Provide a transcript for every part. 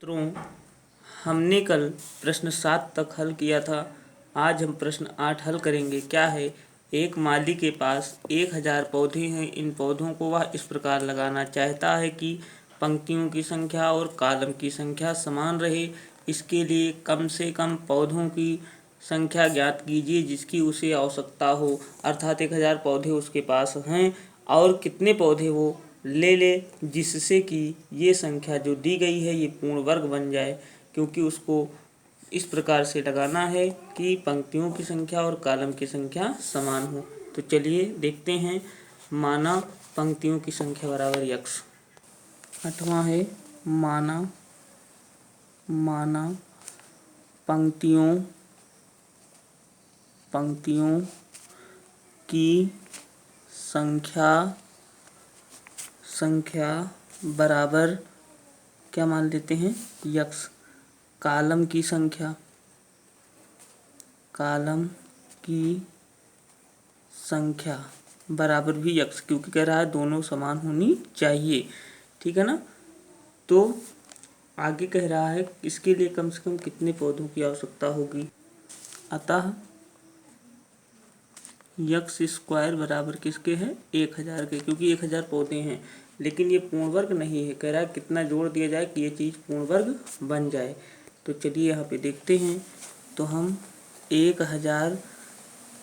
मित्रों, हमने कल प्रश्न 7 तक हल किया था। आज हम प्रश्न 8 हल करेंगे। क्या है? एक माली के पास 1000 पौधे हैं। इन पौधों को वह इस प्रकार लगाना चाहता है कि पंक्तियों की संख्या और कॉलम की संख्या समान रहे। इसके लिए कम से कम पौधों की संख्या ज्ञात कीजिए जिसकी उसे आवश्यकता हो। अर्थात 1000 पौधे उसके पास हैं और कितने पौधे वो ले ले जिससे कि ये संख्या जो दी गई है ये पूर्ण वर्ग बन जाए, क्योंकि उसको इस प्रकार से लगाना है कि पंक्तियों की संख्या और कॉलम की संख्या समान हो। तो चलिए देखते हैं। माना पंक्तियों की संख्या बराबर यक्स। 8वां है माना पंक्तियों की संख्या बराबर क्या मान लेते हैं? यक्स। कॉलम की संख्या बराबर भी यक्स, क्योंकि कह रहा है दोनों समान होनी चाहिए। ठीक है ना। तो आगे कह रहा है इसके लिए कम से कम कितने पौधों की आवश्यकता होगी। अतः यक्स स्क्वायर बराबर किसके है? 1000 के, क्योंकि 1000 पौधे हैं। लेकिन ये पूर्ण वर्ग नहीं है। कह रहा है कितना जोड़ दिया जाए कि ये चीज़ पूर्ण वर्ग बन जाए। तो चलिए यहाँ पे देखते हैं। तो हम 1000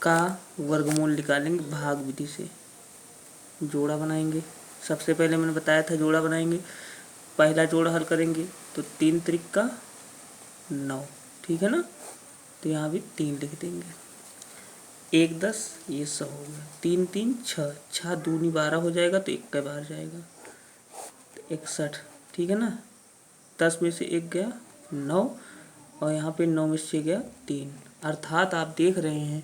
का वर्गमूल निकालेंगे भाग विधि से। जोड़ा बनाएंगे। सबसे पहले मैंने बताया था जोड़ा बनाएंगे। पहला जोड़ा हल करेंगे तो 3 त्रिक 9। ठीक है ना। तो यहाँ भी 3 लिख देंगे। 1 10 ये 100 हो गया। 3 3 6 6 दूनी 12 हो जाएगा तो 1 का बाहर जाएगा तो 61। ठीक है ना। 10 में से 1 गया 9 और यहाँ पे 9 में से गया 3। अर्थात आप देख रहे हैं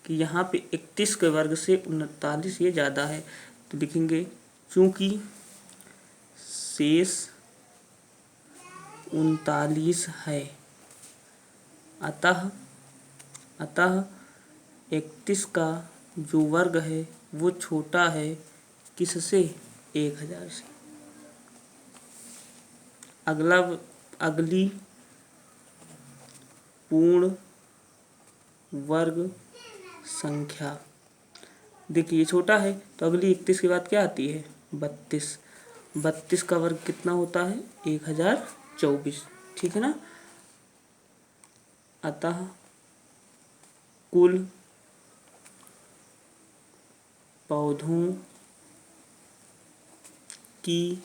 कि यहाँ पे 31 के वर्ग से 39 ये ज़्यादा है। तो लिखेंगे चूँकि शेष 39 है अतः 31 का जो वर्ग है वो छोटा है किससे? 1000 से। अगली पूर्ण वर्ग संख्या, देखिए छोटा है तो अगली 31 के बाद क्या आती है? 32। 32 का वर्ग कितना होता है? 1024। ठीक है ना। अतः कुल पौधों की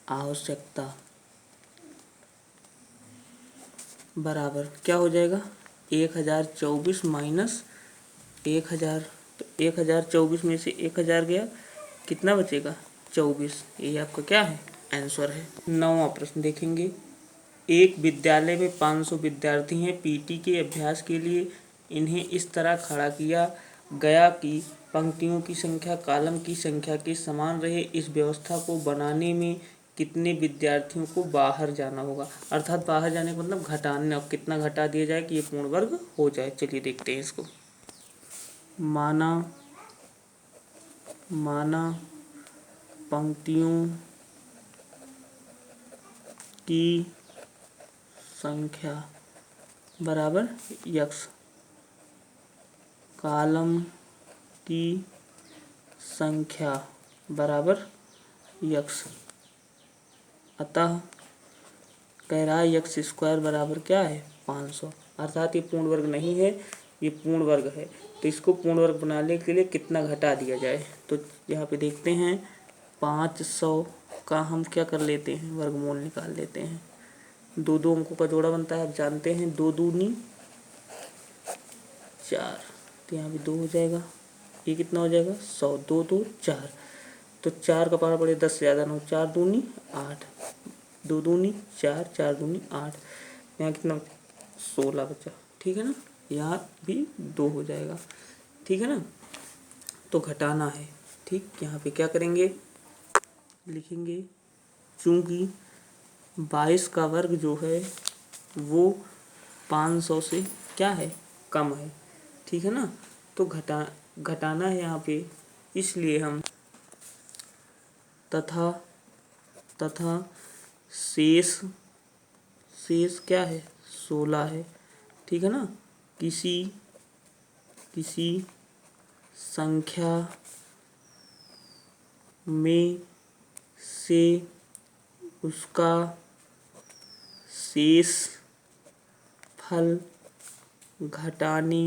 आवश्यकता बराबर क्या हो जाएगा? 1024 माइनस 1000। तो 1024 में से 1000 गया, कितना बचेगा? 24। ये आपका क्या है? आंसर है। 9वां प्रश्न देखेंगे। एक विद्यालय में 500 विद्यार्थी हैं। पीटी के अभ्यास के लिए इन्हें इस तरह खड़ा किया गया कि पंक्तियों की संख्या कॉलम की संख्या के समान रहे। इस व्यवस्था को बनाने में कितने विद्यार्थियों को बाहर जाना होगा। अर्थात बाहर जाने का मतलब घटाना, कितना घटा दिया जाए कि ये पूर्ण वर्ग हो जाए। चलिए देखते हैं इसको। माना पंक्तियों की संख्या बराबर यक्स। कॉलम की संख्या बराबर यक्स। अतः कह रहा है यक्स स्क्वायर बराबर क्या है? 500। अर्थात ये पूर्ण वर्ग नहीं है, ये पूर्ण वर्ग है। तो इसको पूर्ण वर्ग बनाने के लिए कितना घटा दिया जाए। तो यहाँ पे देखते हैं 500 का हम क्या कर लेते हैं? वर्गमूल निकाल लेते हैं। 2 अंकों का जोड़ा बनता है, आप जानते हैं। 2 दूनी 4। तो यहाँ भी 2 हो जाएगा। ये कितना हो जाएगा? 100। 2 2 4। तो 4 का पारा पड़े 10 से ज़्यादा 9। 4 दूनी 8। 2 दूनी 4, 4 दूनी 8। यहाँ कितना? 16 बचा। ठीक है ना। यहाँ भी 2 हो जाएगा। ठीक है ना। तो घटाना है। ठीक, यहाँ पे क्या करेंगे? लिखेंगे चूँकि 22 का वर्ग जो है वो 500 से क्या है? कम है। ठीक है ना। तो घटाना है यहाँ पे, इसलिए हम तथा शेष शेष क्या है 16 है, ठीक है ना। किसी संख्या में से उसका शेष फल घटाने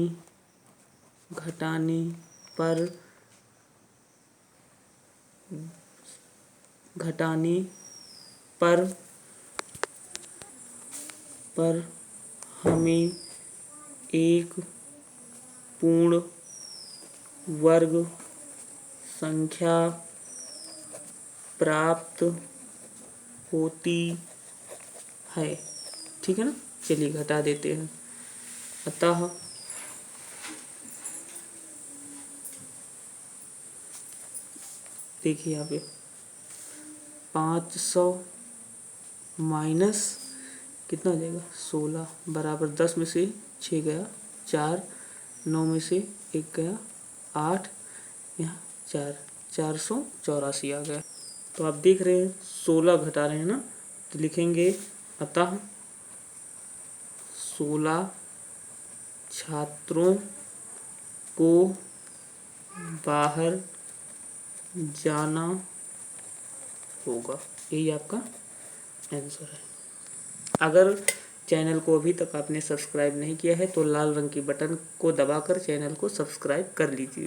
पर हमें एक पूर्ण वर्ग संख्या प्राप्त होती है, ठीक है ना। चलिए घटा देते हैं। अतः देखिए यहाँ पे 500 माइनस कितना हो जाएगा 16 बराबर 10 में से 6 गया 4, 9 में से 1 गया 8, यहाँ 484 आ गया। तो आप देख रहे हैं 16 घटा रहे हैं ना, तो लिखेंगे अतः 16 छात्रों को बाहर जाना होगा। यही आपका आंसर है। अगर चैनल को अभी तक आपने सब्सक्राइब नहीं किया है तो लाल रंग की बटन को दबाकर चैनल को सब्सक्राइब कर लीजिए।